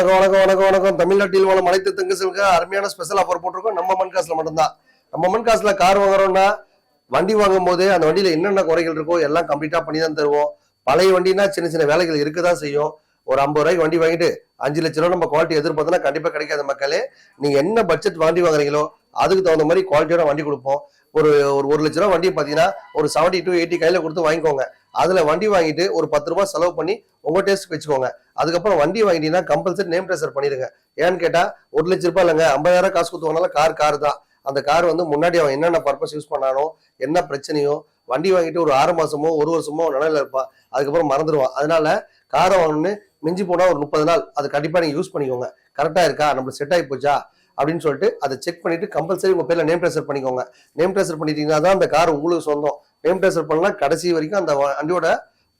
வணக்கம் வணக்கம் வணக்கம் வணக்கம். தமிழ்நாட்டில் உள்ள அனைத்து தங்கங்களுக்கு அருமையான ஸ்பெஷல் ஆஃபர் போட்டிருக்கோம். நம்ம மண் காசுல மட்டும்தான். நம்ம மண் காசுல கார் வாங்குறோம்னா வண்டி வாங்கும் போது அந்த வண்டியில என்னென்ன குறைகள் இருக்கோ எல்லாம் கம்ப்ளீட்டா பண்ணி தான் தருவோம். பழைய வண்டினா சின்ன சின்ன வேலைகள் இருக்குதான் செய்யும். ஒரு 50 ரூபாய்க்கு வண்டி வாங்கிட்டு 5 லட்ச ரூபா நம்ம குவாலிட்டி எதிர்பார்த்தோம்னா கண்டிப்பா கிடைக்காத மக்களே. நீங்க என்ன பட்ஜெட் வண்டி வாங்குறீங்களோ அதுக்கு தகுந்த மாதிரி குவாலிட்டியோட வண்டி கொடுப்போம். ஒரு 1 லட்ச ரூபா வண்டி பாத்தீங்கன்னா ஒரு 70 to 80 கையில கொடுத்து வாங்கிக்கோங்க. அதுல வண்டி வாங்கிட்டு ஒரு 10 ரூபாய் செலவு பண்ணி உங்க டேஸ்ட் வச்சுக்கோங்க. அதுக்கப்புறம் வண்டி வாங்கிட்டீங்கன்னா கம்பல்சரி நேம் ட்ரெஸர் பண்ணிடுங்க. ஏன்னு கேட்டா 1 லட்ச ரூபாய் இல்லைங்க, 50,000 காசு கொடுத்து வாங்கினாலும் கார் தான். அந்த கார் வந்து முன்னாடி அவன் என்னென்ன பர்பஸ் யூஸ் பண்ணானோ என்ன பிரச்சனையோ வண்டி வாங்கிட்டு ஒரு 6 மாசமோ 1 வருஷமோ நிலையில இருப்பான். அதுக்கப்புறம் மறந்துடுவான். அதனால காரை வாங்கணும்னு மிஞ்சி போனா ஒரு 30 நாள் அது கண்டிப்பா நீங்க யூஸ் பண்ணிக்கோங்க. கரெக்டா இருக்கா, நம்மளுக்கு செட் ஆகி போச்சா அப்படின்னு சொல்லிட்டு அதை செக் பண்ணிட்டு கம்பல்சரி உங்க பேர்ல நேம் ட்ரெஸர் பண்ணிக்கோங்க. நேம் ட்ரெஸர் பண்ணிட்டீங்கன்னா தான் அந்த கார் உங்களுக்கு சொந்தம். நேம் ட்ரெஸர் பண்ணலாம் கடைசி வரைக்கும் அந்த வண்டியோட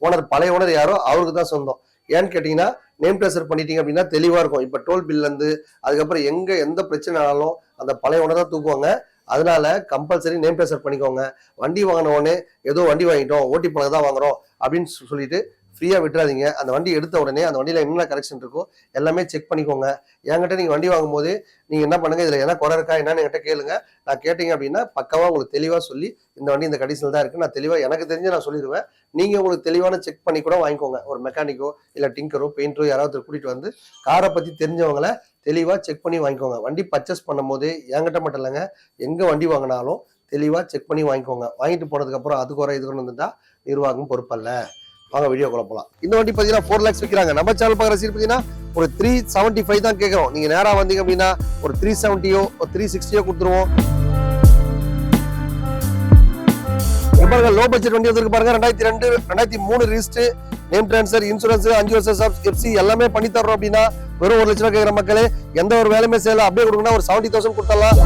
ஓனர் பழைய ஓனர் யாரோ அவருக்கு தான் சொந்தம். ஏன்னு கேட்டீங்கன்னா நேம் ட்ரெஸர் பண்ணிட்டீங்க அப்படின்னா தெளிவா இருக்கும். இப்ப டோல் பில்ல இருந்து அதுக்கப்புறம் எந்த பிரச்சனை ஆனாலும் அந்த பழைய ஓனர் தான் தூக்குவாங்க. அதனால கம்பல்சரி நேம் ட்ரெஸர் பண்ணிக்கோங்க. வண்டி வாங்கின உடனே ஏதோ வண்டி வாங்கிட்டோம் ஓட்டி பழக தான் வாங்குறோம் அப்படின்னு சொல்லிட்டு ஃப்ரீயா விட்டுறாதீங்க. அந்த வண்டி எடுத்த உடனே அந்த வண்டியில என்ன கரெக்ஷன் இருக்கோ எல்லாமே செக் பண்ணிக்கோங்க. என்கிட்ட நீங்க வண்டி வாங்கும் போது நீங்க என்ன பண்ணுங்க, இதுல என்ன குறை இருக்கா என்னன்னு என்கிட்ட கேளுங்க. நான் கேட்டீங்க அப்படின்னா பக்கவா உங்களுக்கு தெளிவா சொல்லி இந்த வண்டி இந்த கண்டிஷன்ல தான் இருக்கு நான் தெளிவா எனக்கு தெரிஞ்சு நான் சொல்லிடுவேன். நீங்க உங்களுக்கு தெளிவான செக் பண்ணி கூட வாங்கிக்கோங்க. ஒரு மெக்கானிக்கோ இல்ல டிங்கரோ பெயிண்டரோ யாராவது கூட்டிட்டு வந்து காரை பத்தி தெரிஞ்சவங்களை தெளிவா செக் பண்ணி வாங்கிக்கோங்க. வண்டி பர்ச்சேஸ் பண்ணும் போது என்கிட்ட மட்டும் இல்லைங்க, எங்க வண்டி வாங்கினாலும் தெளிவா செக் பண்ணி வாங்கிக்கோங்க. வாங்கிட்டு போனதுக்கு அப்புறம் அது குறை இது கொண்டு வந்துட்டா நிர்வாகம் பொறுப்பல்ல. வாங்க வீடியோக்குள்ள போலாம். இந்த வண்டி பாத்தீங்கன்னா 4 lakhs விற்கிறாங்க. நம்ம சேனல் பார்க்குற சீட் பாத்தீங்கன்னா ஒரு 375 தான் கேட்கறோம். நீங்க நேரா வந்தீங்க அப்படின்னா ஒரு 370 ஒரு 360 கொடுத்துருவோம். பாருங்க லோ பட்ஜெட் வண்டி வந்துருக்கு பாருங்க. 2002 2003 ரிஜிஸ்டர், நேம் ட்ரான்ஸ்ஃபர், இன்சூரன்ஸ், 5 வருஷம் எஃப்சி எல்லாமே பண்ணி தர்றோம். அப்படின்னா வெறும் 1 லட்ச ரூபாய் கேட்கிற மக்களே எந்த ஒரு வேலையுமே செய்யல அப்படியே கொடுங்கன்னா ஒரு 70,000 கொடுத்தலாம்.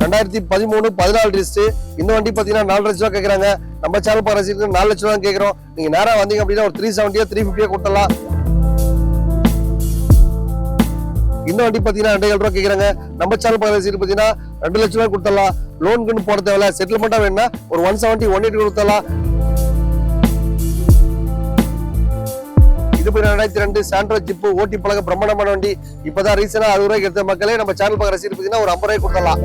2013 14 ரிஜிஸ்டர். இந்த வண்டி பாத்தீங்கன்னா 4 லட்ச ரூபாய் கேட்கறாங்க. நம்ம சேனல் பார்க்க 4 லட்ச ரூபாய் கேட்கிறோம். நீங்க நேரா வந்தீங்க அப்படின்னா ஒரு 370 350 கொடுத்தலாம். இந்த வண்டி பாத்தீங்கன்னா 2,000 ரூபாய் கேட்கறாங்க. நம்ம சேனல் பார்க்க பாத்தீங்கன்னா 2 லட்ச ரூபாய் கொடுத்தலாம். லோனுக்குன்னு போட தேவையில்ல, செட்டில்மெண்டா வேணும்னா ஒரு 170 180 கொடுத்தலாம். இது 2002 சாண்ட்ரோ ஜிப் ஓட்டி பழக பிரம்மாண்டமான வண்டி. இப்பதான் ரீசனா 60 ரூபாய்க்கு எடுத்த மக்களே நம்ம சேனல் பார்க்க ரசீது பாத்தீங்கன்னா ஒரு 50 ரூபாய் கொடுத்தலாம்.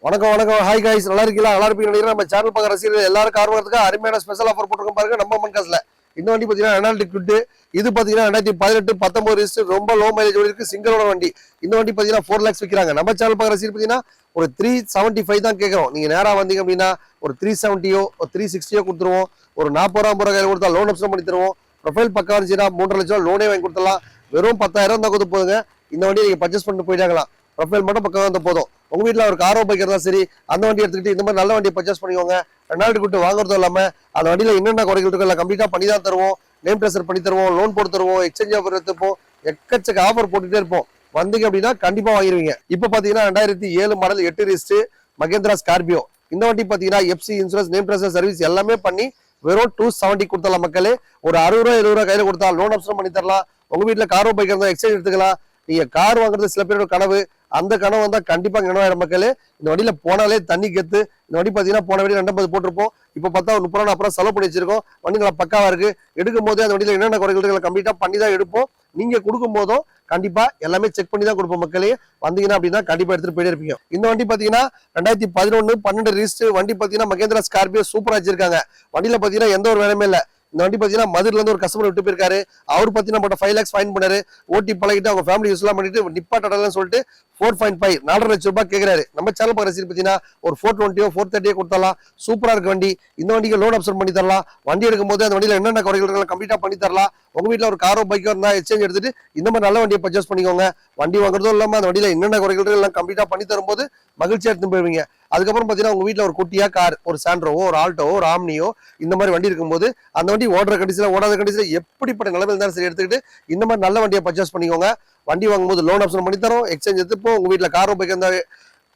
வணக்கம் வணக்கம், ஹாய் காய்ஸ், நல்லா இருக்கீங்களா? நல்லா இருப்பீங்க நினைக்கிறேன். நம்ம சேனல் பார்க்குற ரசிகர்கள் எல்லாரும் கார் வாங்குறதுக்கு அருமையான ஸ்பெஷல் ஆஃபர் போட்டிருக்கோம் பாருங்க நம்ம மண் காசுல. இந்த வண்டி பாத்தீங்கன்னா ரெனால்ட் குவிட். இது பாத்தீங்கன்னா 2018 19 ரிஜிஸ்டர், ரொம்ப லோ மைலேஜ் இருக்கு, சிங்கிளோட வண்டி. இந்த வண்டி பாத்தீங்கன்னா 4 lakhs விற்கிறாங்க. நம்ம சேனல் பார்க்குற ரசிகர்கள் பாத்தீங்கன்னா ஒரு 375 தான் கேட்கறோம். நீங்க நேரா வந்தீங்க அப்படின்னா ஒரு 370 ஒரு 360 கொடுத்துருவோம். ஒரு 40 ரூபாய் 50 ரூபாய் கையில் கொடுத்தா லோன் ஆப்ஷன் பண்ணி தருவோம். ப்ரொஃபைல் பக்கம் இருந்துச்சுன்னா 3.5 லட்சம் லோனே வாங்கி கொடுத்துடலாம். வெறும் 10,000 தான் கொடுத்து போதுங்க. இந்த வண்டியை நீங்க பர்ச்சேஸ் பண்ணிட்டு போயிட்டாங்களாம். ப்ரொஃபைல் மட்டும் பக்கம் வந்த போதும். உங்க வீட்டுல ஒரு காரோ பைக் இருந்தா சரி அந்த வண்டி எடுத்துக்கிட்டு இந்த மாதிரி நல்ல வண்டியை பர்ச்சேஸ் பண்ணிக்கோங்க. ரெனால்ட் குவிட் வாங்குறதும் இல்லாம அந்த வண்டியில என்னென்ன குறைகள் இருக்கோ எல்லாம் கம்ப்ளீட்டா பண்ணி தான் தருவோம். நேம் ட்ரெஸர் பண்ணி தருவோம், லோன் போட்டு தருவோம், எக்ஸ்சேஞ்ச் ஆஃபர் எடுத்துப்போம், எக்கச்சக்க ஆஃபர் போட்டுட்டே இருப்போம். வந்தீங்க அப்படின்னா கண்டிப்பா வாங்கிடுவீங்க. இப்ப பாத்தீங்கன்னா 2007 மாடல் 8 ரிஜிஸ்டர் மகேந்திரா ஸ்கார்பியோ. இந்த வண்டி பாத்தீங்கன்னா FC, insurance, name tracer service எல்லாமே பண்ணி வெறும் 270 கொடுத்தலாம் மக்களே. ஒரு 60 ரூபாய் 70 ரூபாய் கையில கொடுத்தா லோன் ஆப்ஷன் பண்ணி தரலாம். உங்க வீட்டுல காரோ பைக் இருந்தா எக்ஸ்சேஞ்ச் எடுத்துக்கலாம். நீங்க கார் வாங்குறது சில பேரோட கனவு, அந்த கனவு வந்தா கண்டிப்பா நினைவாயிரம் மக்களே. இந்த வண்டியில போனாலே தண்ணி கெத்து. இந்த வண்டி பாத்தீங்கன்னா போன வண்டி 250 போட்டிருப்போம். இப்ப பார்த்தா ஒரு 30 ரூபா அப்புறம் செலவு பண்ணி வச்சிருக்கோம். வண்டி நல்லா பக்காவா இருக்கு. எடுக்கும் போதே அந்த வண்டியில என்னென்ன குறைகள் கம்ப்ளீட்டா பண்ணி தான் எடுப்போம். நீங்க கொடுக்கும் போதும் கண்டிப்பா எல்லாமே செக் பண்ணி தான் கொடுப்போம் மக்களே. வந்தீங்கன்னா அப்படின்னா கண்டிப்பா எடுத்துட்டு போயிட்டே இருப்பீங்க. இந்த வண்டி பாத்தீங்கன்னா 2011 12 ரிஜிஸ்டர் வண்டி பாத்தீங்கன்னா மகேந்திரா ஸ்கார்பியோ சூப்பரா வச்சிருக்காங்க. வண்டியில பாத்தீங்கன்னா எந்த ஒரு வேலையுமே இல்ல. இந்த வண்டி பாத்தீங்கன்னா மதுரையில இருந்து ஒரு கஸ்டமர் விட்டு போயிருக்காரு. அவர் பாத்தீங்கன்னா 5 lakhs ஃபைன் பண்ணாரு. ஓட்டி பழகிட்டு அவங்க ஃபேமிலி யூஸ் எல்லாம் பண்ணிட்டு நிப்பாட்டலாம் சொல்லிட்டு 4.5 4.5 லட்சம் ரூபாய் கேட்கிறாரு. நம்ம சேனல் பார்க்குற சீட் பாத்தீங்கன்னா ஒரு 420 430 கொடுத்தலாம். சூப்பரா இருக்கு வண்டி. இந்த வண்டிக்கு லோன் ஆப்ஷன் பண்ணி தரலாம். வண்டி எடுக்கும் போது அந்த வண்டியில என்னென்ன குறைகள் கம்ப்ளீட்டா பண்ணி தரலாம். உங்க வீட்டுல ஒரு காரோ பைக்கோ இருந்தா எக்ஸ்சேஞ்ச் எடுத்துட்டு இந்த மாதிரி நல்ல வண்டியை பர்ச்சேஸ் பண்ணிக்கோங்க. வண்டி வாங்குறதும் இல்லாம அந்த வண்டியில என்னென்ன குறைகள் எல்லாம் கம்ப்ளீட்டா பண்ணி தரும்போது மகிழ்ச்சியா எடுத்து போயிருவீங்க. அதுக்கப்புறம் பாத்தீங்கன்னா உங்க வீட்டுல ஒரு குட்டியா கார், ஒரு சாண்ட்ரோவோ, ஒரு ஆல்டோவோ, ஒரு ஆம்னியோ இந்த மாதிரி வண்டி இருக்கும்போது அந்த வண்டி ஓடுற கண்டிஷன்ல ஓடாத கண்டிஷன்ல எப்படிப்பட்ட நிலைமையில இருந்தாலும் சரி எடுத்துக்கிட்டு இந்த மாதிரி நல்ல வண்டியை பர்ச்சேஸ் பண்ணிக்கோங்க. வண்டி வாங்கும்போது லோன் ஆப்ஷன் பண்ணி தரோம், எக்ஸ்சேஞ்ச் எடுத்துப்போம். உங்க வீட்டுல காரோ பைக் இருந்தா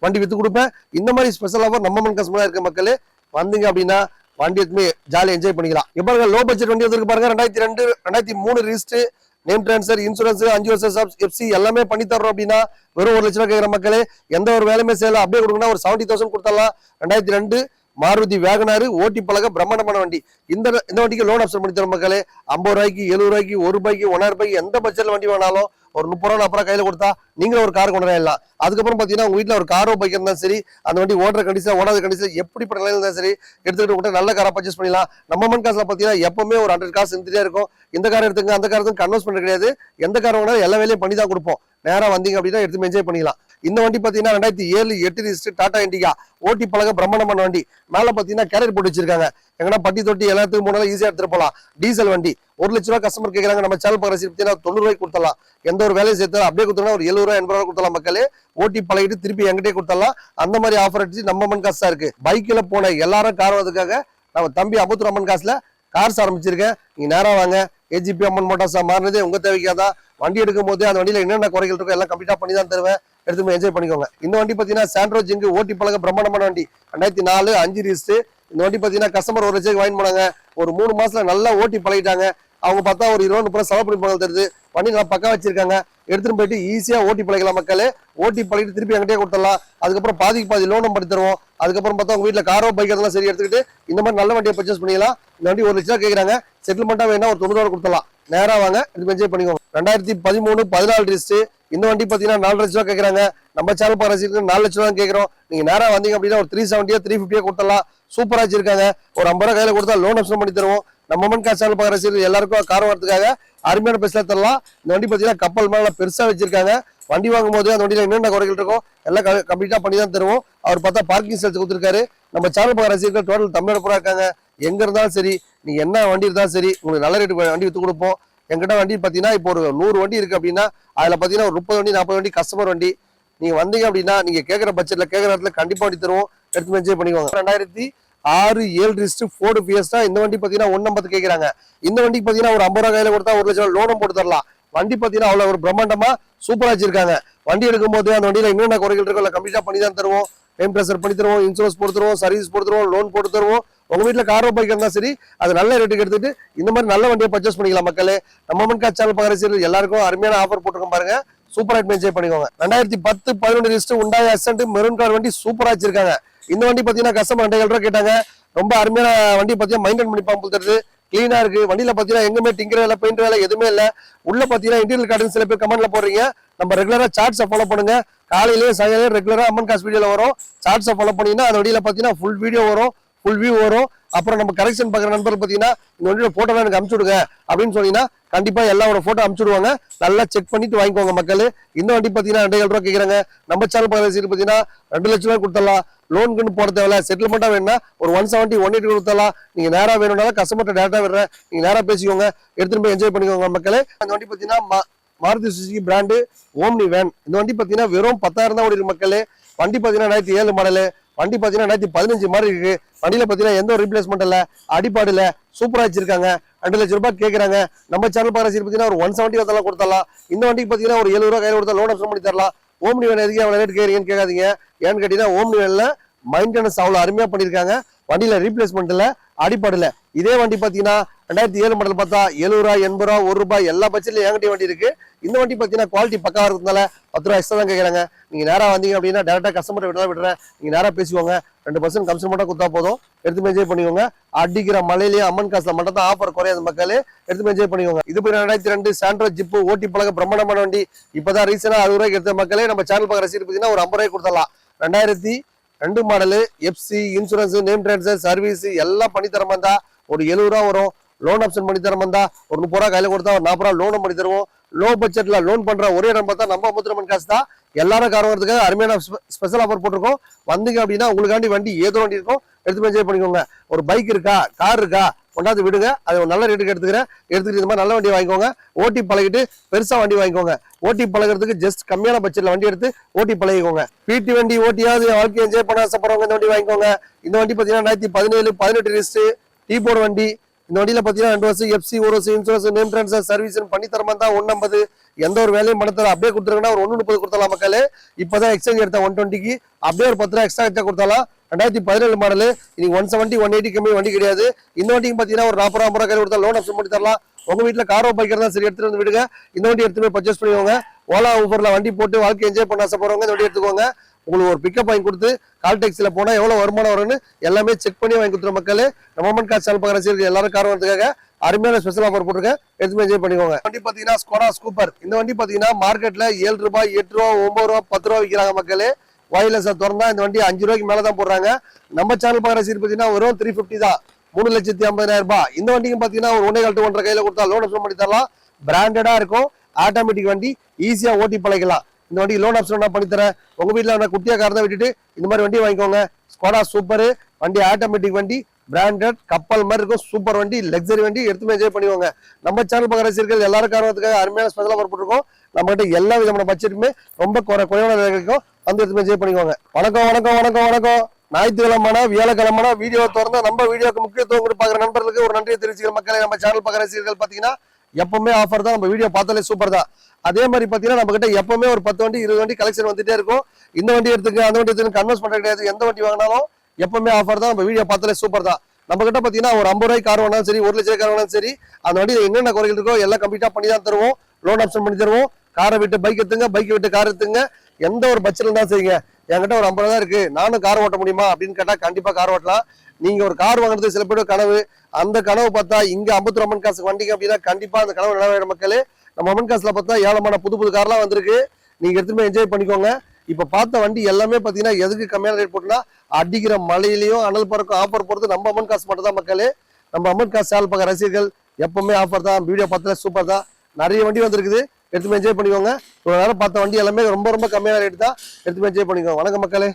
வண்டி வித்து கொடுப்பேன். இந்த மாதிரி ஸ்பெஷல் ஆஃபர் நம்ம மன் கஸ்டமரா இருக்க மக்களே வந்தீங்க அப்படின்னா வண்டி எடுத்து ஜாலியாக என்ஜாய் பண்ணிக்கலாம். இப்போ லோ பட்ஜெட் வண்டி வந்து பாருங்க 2002 2003 ரிஜிஸ்டர் நேம் டிரான்ஸ்ஃபர் இன்சூரன்ஸ் 5 வருஷம் எஃப்சி எல்லாமே பண்ணி தர்றோம் அப்படின்னா வெறும் 1 லட்ச ரூபா கேட்குற மக்களே எந்த ஒரு வேலையுமே செய்யல அப்படியே கொடுக்கணும். ஒரு 70,000 கொடுத்தலாம். 2002 மாருதி வேகனாரு ஓட்டி பழக பிரம்மாண்டமான வண்டி. இந்த வண்டிக்கு லோன் ஆப்ஷன் பண்ணி தரும் மக்களே. 50 ரூபாய்க்கு 70 ரூபாய்க்கு 1 ரூபாய்க்கு 1,000 ரூபாய்க்கு எந்த பட்ஜெட்ல வண்டி வேணாலும் ஒரு 30 ரூபா 40 ரூபா கையில கொடுத்தா நீங்களும் ஒரு கார் கொண்டு வரலாம். அதுக்கப்புறம் பாத்தீங்கன்னா உங்க வீட்டுல ஒரு காரோ பைக் இருந்தாலும் சரி, அந்த வண்டி ஓடுற கண்டிஷன் ஓடாத கண்டிஷன் எப்படிப்பட்ட நிலையில இருந்தாலும் சரி எடுத்துக்கிட்டு கூட நல்ல காரா பர்ச்சேஸ் பண்ணிடலாம். நம்ம மன் காசுல பாத்தீங்கன்னா எப்பவுமே ஒரு 100 காசு இருந்துட்டே இருக்கும். இந்த கார் எடுத்துங்க அந்த கார் கன்வெர்ஸ் பண்ண கிடையாது. எந்த கார் வேணாலும் எல்லா வேலையும் பண்ணி தான் கொடுப்போம். நேரா வந்தீங்க அப்படின்னா எடுத்து என்ஜாய் பண்ணிக்கலாம். இந்த வண்டி பாத்தீங்கன்னா 2007 8 ரிஜிஸ்டர் டாடா இண்டிகா ஓட்டி பழக பிரம்மாண்டமான வண்டி. மேல பாத்தீங்கன்னா கேரியர் போட்டு வச்சிருக்காங்க. எங்கன்னா பட்டி தொட்டி எல்லாத்துக்கும் முன்னால ஈஸியா எடுத்துட்டு போலாம். டீசல் வண்டி 1 லட்ச ரூபா கஸ்டமர் கேட்கறாங்க. நம்ம சேனல் பக்கம் ரசீது 90 ரூபாய்க்கு கொடுத்தலாம். எந்த ஒரு வேலையை சேர்த்து அப்படியே கொடுத்தோம்னா ஒரு 70 ரூபா 80 ரூபா கொடுத்தலாம் மக்களே. ஓட்டி பழகிட்டு திருப்பி எங்கிட்டே கொடுத்தலாம். அந்த மாதிரி ஆஃபர் அடிச்சு நம்ம மன் காசா இருக்கு. பைக்ல போன எல்லாரும் கார் வரதுக்காக நம்ம தம்பி அபுத்துர் அம்மன் காசுல கார்ஸ் ஆரம்பிச்சிருக்கேன். நீங்க நேரம் வாங்க. ஏஜிபி அம்மன் மோட்டார்ஸா மாறினதே உங்க தேவைக்காதான். வண்டி எடுக்கும் போது அந்த வண்டியில என்னென்ன குறைகள் இருக்கோ எல்லாம் கம்ப்ளீட்டா பண்ணி தான் தருவேன். எடுத்து என்ஜாய் பண்ணிக்கோங்க. இந்த வண்டி பாத்தீங்கன்னா சாண்ட்ரோ ஜிங்கு ஓட்டி பழக பிரம்மாண்டமான வண்டி. 2004 5 ரிஜிஸ்டர். இந்த வண்டி பாத்தீங்கன்னா கஸ்டமர் 1 லட்சம் வாங்கி போனாங்க. ஒரு 3 மாசத்துல நல்லா ஓட்டி பழகிட்டாங்க. அவங்க பார்த்தா ஒரு 20-30 செலவு பண்ணி போனது தருது. வண்டி நல்லா பக்கா வச்சிருக்காங்க. எடுத்துட்டு போயிட்டு ஈஸியா ஓட்டி பழகலாம் மக்களே. ஓட்டி பழகிட்டு திருப்பி எங்கிட்டே கொடுத்துடலாம். அதுக்கப்புறம் பாதி லோனும் பண்ணி தருவோம். அதுக்கப்புறம் பார்த்தா உங்க வீட்டுல காரோ பைக் அதெல்லாம் சரி எடுத்துக்கிட்டு இந்த மாதிரி நல்ல வண்டியை பர்ச்சேஸ் பண்ணிக்கலாம். இந்த வண்டி 1 லட்சம் கேட்கறாங்க. செட்டில்மெண்டா வேணா ஒரு 90 ரூபா கொடுத்தலாம். நேரா வாங்க எடுத்து என்ஜாய் பண்ணிக்கோங்க. 2013 14 ரிஜிஸ்டர். இந்த வண்டி பாத்தீங்கன்னா 4 லட்ச ரூபா கேட்கறாங்க. நம்ம சேனல் பாக்க ரசிகர்களுக்கு 4 லட்ச ரூபா கேட்கிறோம். நீங்க நேரா வந்தீங்க அப்படின்னா ஒரு 370 350 கொடுத்தலாம். சூப்பரா வச்சிருக்காங்க. ஒரு 50 ரூபா கையில கொடுத்தா லோன் ஆப்ஷன் பண்ணி தருவோம். நம்ம மன் காசு சேனல் பாக்க ரசிகர்கள் எல்லாருக்கும் கார் வரதுக்காக அருமையான பைசா தரலாம். இந்த வண்டி பாத்தீங்கன்னா கப்பல் மேல பெருசா வச்சிருக்காங்க. வண்டி வாங்கும் போது அந்த வண்டியில என்னென்ன குறைகள் இருக்கும் எல்லாம் கம்ப்ளீட்டா பண்ணி தான் தருவோம். அவர் பார்த்தா பார்க்கிங் செல்ஸ் கொடுத்துருக்காரு. நம்ம சேனல் பாக்க ரசிகர்கள் டோட்டல் தமிழோட பூரா இருக்காங்க. எங்க இருந்தாலும் சரி நீங்க என்ன வண்டி இருந்தாலும் சரி உங்களுக்கு நல்ல ரேட்டு வண்டி வித்து கொடுப்போம். எங்கிட்ட வண்டி பாத்தீங்கன்னா இப்போ ஒரு 100 வண்டி இருக்கு அப்படின்னா அதுல பாத்தீங்கன்னா ஒரு 30 வண்டி 40 வண்டி கஸ்டமர் வண்டி. நீங்க வந்தீங்க அப்படின்னா நீங்க கேட்கற பட்ஜெட்ல கேட்கற இடத்துல கண்டிப்பா வண்டி தருவோம். எடுத்து என்ஜாய் பண்ணிக்கோங்க. 2006 7 ரிஜிஸ்டர் ஃபோர்டு ஃபியஸ்டா. இந்த வண்டி பாத்தீங்கன்னா 150 கேட்கறாங்க. இந்த வண்டிக்கு பாத்தீங்கன்னா ஒரு 50 ரூபா கையில கொடுத்தா 1 லட்சம் லோனும் போட்டு தரலாம். வண்டி பாத்தீங்கன்னா அவ்வளவு ஒரு பிரம்மாண்டமா சூப்பரா வச்சிருக்காங்க. வண்டி எடுக்கும் போது அந்த வண்டியில என்னென்ன குறைகள் இருக்கோ கம்ப்ளீட்டா பண்ணி தான் தருவோம். டைம் ட்ரெஸர் பண்ணி தருவோம். இன்சூரன்ஸ் போட்டு தருவோம். சர்வீஸ் போட்டு தருவோம். லோன் போட்டு தருவோம். உங்க வீட்டுல காரோ பைக் இருந்தா சரி அது நல்ல ரேட்டுக்கு எடுத்துட்டு இந்த மாதிரி நல்ல வண்டியை பர்ச்சேஸ் பண்ணிக்கலாம் மக்களே. நம்ம மன் காசு சேனல் பாக்குற எல்லாருக்கும் அருமையான ஆஃபர் போட்டுருக்கோம் பாருங்க. சூப்பரா என்ஜாய் பண்ணிக்கோங்க. 2010 11 ரிஜிஸ்டர் உண்டாய் அசென்ட் மெரூன் கலர் வண்டி சூப்பரா வச்சிருக்காங்க. இந்த வண்டி பாத்தீங்கன்னா கஸ்டமர் 2,000 ரூபா கேட்டாங்க. ரொம்ப அருமையான வண்டி பாத்தீங்கன்னா மெயின்டைன் பண்ணி பாம்பு தருது. கிளீனா இருக்கு. வண்டியில பாத்தீங்கன்னா எங்குமே டிங்கர் வேலை பெயிண்ட் வேலை எதுவுமே இல்ல. உள்ள பாத்தீங்கன்னா இன்டீரியல் கார்டன் சில பேர் கமெண்ட்ல போடுறீங்க. நம்ம ரெகுலரா சார்ட்ஸை ஃபாலோ பண்ணுங்க. காலையிலேயே சாயங்காலம் ரெகுலரா அம்மன் காசு வீடியோல வரும். சார்ட்ஸை ஃபாலோ பண்ணீங்கன்னா அந்த வண்டியில பாத்தீங்கன்னா ஃபுல் வீடியோ வரும், ஃபுல் வியூ வரும். அப்புறம் நம்ம கரெக்ஷன் பாக்குற நண்பர் பாத்தீங்கன்னா இந்த வண்டியோட போட்டோ எனக்கு அனுப்பிச்சு விடுங்க அப்படின்னு சொன்னீங்கன்னா கண்டிப்பா எல்லாரோட போட்டோ அனுப்பிச்சு விடுவாங்க. நல்லா செக் பண்ணிட்டு வாங்கிக்கோங்க மக்கள். இந்த வண்டி பாத்தீங்கன்னா 2,000 ரூபா கேட்கறாங்க. நம்ம சேனல் பாக்குற பாத்தீங்கன்னா 2 லட்ச ரூபாய் கொடுத்தலாம். லோனுக்குன்னு போட தேவையில்ல. செட்டில்மெண்டா வேணும்னா ஒரு 170 180 கொடுத்தலாம். நீங்க நேரா வேணும்னாலும் கஸ்டமர்ட்ட டேரக்டா விடுறேன். நீங்க நேரா பேசிக்கோங்க. எடுத்துட்டு போய் என்ஜாய் பண்ணிக்கோங்க மக்களே. அந்த வண்டி பாத்தீங்கன்னா Maruti Suzuki brand omni van. இந்த வண்டி பாத்தீங்கன்னா வெறும் 10,000 தான் ஓடி மக்களே. வண்டி பாத்தீங்கன்னா 2007 மாடலு. வண்டி பாத்தீங்கன்னா 2015 மாதிரி இருக்கு. வண்டியில பாத்தீங்கன்னா எந்த ஒரு ரீப்ளேஸ்மெண்ட் இல்ல, அடிப்பாடு இல்ல, சூப்பரா வச்சிருக்காங்க. 2 லட்ச ரூபாய் கேட்கறாங்க. நம்ம சேனல் பாக்குற பாத்தீங்கன்னா ஒரு 170 வந்தாலும் கொடுத்தலாம். இந்த வண்டிக்கு பாத்தீங்கன்னா ஒரு 70 ரூபாய் கையில கொடுத்தா லோன் ஆப்ஷன் பண்ணி தரலாம். ஓம்னி வேன் எதுக்கு அவ்வளவு ரேட் கேட்கறீங்கன்னு கேட்காதீங்க. ஏன்னு கேட்டீங்கன்னா ஓம்னி வேன்ல மெயின்டெனன்ஸ் அவ்வளவு அருமையா பண்ணிருக்காங்க. வண்டியில ரீப்ளேஸ்மெண்ட் இல்ல, அடிப்பாடு இல்ல. இதே வண்டி பாத்தீங்கன்னா 2007 மாடல் பார்த்தா 70 ரூபா 80 ரூபா 1 ரூபாய் எல்லா பட்ஜெட்லயும் என்கிட்ட வண்டி இருக்கு. இந்த வண்டி பாத்தீங்கன்னா குவாலிட்டி பக்கா இருக்கிறதுனால 10 ரூபாய் எக்ஸ்ட்ரா தான் கேட்கறாங்க. நீங்க நேரா வந்தீங்க அப்படின்னா டேரக்டா கஸ்டமர் விடுறேன். நீங்க நேரா பேசிக்கோங்க. 2% கமிஷன் மட்டும் கொடுத்தா போதும். எடுத்து என்ஜாய் பண்ணிக்கோங்க. அடிக்கிற மலையிலேயே அம்மன் காசுல மட்டும் தான் ஆஃபர் குறையாது மக்களே. எடுத்து என்ஜாய் பண்ணிக்கோங்க. இது போய் 2002 சாண்ட்ரோ ஜிப்பு ஓட்டி பழக பிரம்மாண்டமான வண்டி. இப்பதான் ரீசனா 60 ரூபாய்க்கு எடுத்த மக்களே. நம்ம சேனல் பார்க்குற ரசீது பாத்தீங்கன்னா ஒரு 50 ரூபாய்க்கு கொடுத்தலாம். 2002 model FC insurance name transfer service எல்லாம் பண்ணி தர மாதிரி ஒரு 70 ரூபா வரும். லோன் ஆப்ஷன் பண்ணி தர மாதிரி ஒரு 30 ரூபா கையில கொடுத்தா ஒரு 40 ரூபா லோனும் பண்ணி தருவோம். லோ பட்ஜெட்ல லோன் பண்ற ஒரே இடம் பார்த்தா நம்ம முத்துரமன் காசு தான். எல்லாரும் கார் வரதுக்காக அருமையான ஸ்பெஷல் ஆஃபர் போட்டிருக்கோம். வந்தீங்க அப்படின்னா உங்களுக்காண்டி வண்டி ஏதோ வண்டி இருக்கும். எடுத்து என்ஜாய் பண்ணிக்கோங்க. ஒரு பைக் இருக்கா, கார் இருக்கா, கொண்டாந்து விடுங்க. அது ஒரு நல்ல ரேட்டுக்கு எடுத்துக்கிட்டு இந்த மாதிரி நல்ல வண்டி வாங்கிக்கோங்க. ஓட்டி பழகிட்டு பெருசா வண்டி வாங்கிக்கோங்க. ஓட்டி பழகிறதுக்கு ஜஸ்ட் கம்மியான பட்ஜெட்ல வண்டி எடுத்து ஓட்டி பழகிக்கோங்க. பிடி வண்டி ஓட்டியாவது வாழ்க்கை என்ஜாய் பண்ண ஆசைப்படுறவங்க இந்த வண்டி வாங்கிக்கோங்க. இந்த வண்டி பாத்தீங்கன்னா 2017 18 ரிஜிஸ்டர் டீ போர்டு வண்டி. இந்த வண்டியில பாத்தீங்கன்னா 2 வருஷம் எஃப்சி ஒரு வருஷம் இன்சூரன்ஸ் நேம் ட்ரான்ஸ்ஃபர் சர்வீஸ் பண்ணி தரமா தான் 150 எந்த ஒரு வேலையும் பண்ண தர அப்படியே கொடுத்துருங்கன்னா ஒரு 130 கொடுத்தலாம் மக்களே. இப்பதான் எக்ஸ்சேஞ்ச் எடுத்த 120க்கு அப்படியே ஒரு 10 ரூபா எக்ஸ்ட்ரா எக்ஸ்ட்ரா கொடுத்தாலாம். 2017 மாடல் இன்னைக்கு 170 180 கம்மி வண்டி கிடையாது. இந்த வண்டிக்கு பாத்தீங்கன்னா ஒரு 40 ரூபா கையில் கொடுத்தா லோன் ஆப்ஷன் பண்ணி தரலாம். உங்க வீட்டுல காரோ பைக்கர் தான் சரி எடுத்துட்டு வந்து விடுங்க. இந்த வண்டி எடுத்து போய் பர்ச்சேஸ் பண்ணிக்கோங்க. ஓலா ஊபர்ல வண்டி போட்டு வாழ்க்கை என்ஜாய் பண்ண ஆசைப்படுறவங்க இந்த வண்டி எடுத்துக்கோங்க. உங்களுக்கு ஒரு பிக்கப் வாங்கி கொடுத்து கால் டாக்ஸில போனா எவ்வளவு வருமானம் வரும்னு எல்லாமே செக் பண்ணி வாங்கி கொடுத்துற மக்களே. நம்ம மொமெண்ட் கார் சேனல் பார்க்குற ரசிகர்கள் எல்லாரும் கார் வரதுக்காக அருமையான ஸ்பெஷல் ஆஃபர் போட்டுருக்கேன். எடுத்து என்ஜாய் பண்ணிக்கோங்க. வண்டி பாத்தீங்கன்னா ஸ்கோடா ஸ்கூப்பர். இந்த வண்டி பாத்தீங்கன்னா மார்க்கெட்ல 7 ரூபாய் 8 ரூபா 9 ரூபா 10 ரூபா விற்கிறாங்க மக்களே. வாயிலஸ் திறந்தா இந்த வண்டி 5 ரூபாய்க்கு மேலதான் போடுறாங்க. நம்ம சேனல் பார்க்குற ரசிகர் பாத்தீங்கன்னா வெறும் 350 தான், 3,50,000 ரூபாய். இந்த வண்டிக்கு பாத்தீங்கன்னா ஒரு 1.5 to 1.5 கையில கொடுத்தா லோன் ஆப்ஷன் பண்ணி தரலாம். பிராண்டடா இருக்கும், ஆட்டோமேட்டிக் வண்டி, ஈஸியா ஓட்டி பழகலாம். இந்த வண்டி லோன் ஆப்ஷன் பண்ணி தரேன். உங்க வீட்டுல குட்டியா கார் தான் விட்டுட்டு இந்த மாதிரி வண்டி வாங்கிக்கோங்க. ஸ்கோடா சூப்பர் வண்டி, ஆட்டோமேட்டிக் வண்டி, பிராண்டட் கப்பல் மாதிரி இருக்கும், சூப்பர் வண்டி, லக்ஸரி வண்டி. எடுத்து என்ஜாய் பண்ணிக்கோங்க. நம்ம சேனல் பார்க்குற ரசிகர்கள் எல்லாரும் காரணத்துக்காக அருமையான ஸ்பெஷல் ஆஃபர் போட்டுருக்கோம். நம்ம கிட்ட எல்லா விதமான பட்ஜெட்டுமே ரொம்ப குறைவான கிடைக்கும். வந்து எடுத்து என்ஜாய் பண்ணிக்கோங்க. வணக்கம் வணக்கம் வணக்கம் வணக்கம். ஞாயிற்றுக்கிழமான வியாழக்கிழமான வீடியோ திறந்தா நம்ம வீடியோக்கு முக்கியத்துவம் கொடுத்து பாக்குற நண்பர்களுக்கு ஒரு நன்றியை தெரிவிச்சுக்கிற மக்களை. நம்ம சேனல் பார்க்குற ரசிகர்கள் பாத்தீங்கன்னா எப்பவுமே ஆஃபர் தான். நம்ம வீடியோ பார்த்தாலே சூப்பர் தான். அதே மாதிரி பாத்தீங்கன்னா நம்ம கிட்ட எப்பவுமே ஒரு 10 வண்டி 20 வண்டி கலெக்ஷன் வந்துட்டே இருக்கும். இந்த வண்டி எடுத்துக்க அந்த வண்டி எடுத்துக்க கன்வெர்ஸ் பண்ற கிடையாது. எந்த வண்டி வாங்கினாலும் எப்பவுமே ஆஃபர் தான். நம்ம வீடியோ பார்த்தாலே சூப்பர் தான். நம்ம கிட்ட பாத்தீங்கன்னா ஒரு 50 ரூபாய்க்கு கார் வேணாலும் சரி, 1 லட்சம் கார் வேணாலும் சரி, அந்த வண்டியில என்னென்ன குறைகள் இருக்கோ எல்லாம் கம்ப்ளீட்டா பண்ணி தான் தருவோம். லோன் ஆப்ஷன் பண்ணி தருவோம். காரை விட்டு பைக் எடுத்துங்க, பைக் விட்டு கார் எடுத்துங்க. எந்த ஒரு பட்ஜெட்ல தான் செய்யுங்க. என்கிட்ட ஒரு 50 தான் இருக்கு, நானும் கார் ஓட்ட முடியுமா அப்படின்னு கேட்டா கண்டிப்பா கார் ஓட்டலாம். நீங்க ஒரு கார் வாங்குறது சில பேரோட கனவு. அந்த கனவு பார்த்தா இங்க 50 அம்மன் காசு வண்டிங்க அப்படின்னா கண்டிப்பா அந்த கனவு நிலவேற மக்களே. நம்ம அம்மன் காசுல பார்த்தா ஏழமான புது கார்லாம் வந்திருக்கு. நீங்க எடுத்துமே என்ஜாய் பண்ணிக்கோங்க. இப்ப பார்த்த வண்டி எல்லாமே பாத்தீங்கன்னா எதுக்கு கம்மியான ரேட் போட்டுனா அடிக்கிற மழையிலையும் அனல் பறக்கும் ஆஃபர் போடுறது நம்ம அம்மன் காசு மட்டும் தான் மக்களே. நம்ம அம்மன் காசு சேனல் பார்க்குற ரசிகர்கள் எப்பவுமே ஆஃபர் தான். வீடியோ பார்த்தா சூப்பர் தான். நிறைய வண்டி வந்திருக்குது. எடுத்து என்ஜாய் பண்ணிக்கோங்க. ஒரு நேரம் பார்த்த வண்டி எல்லாமே ரொம்ப ரொம்ப கம்மியான ரேட் தான். எடுத்து என்ஜாய் பண்ணிக்கோங்க. வணக்கம் மக்களே.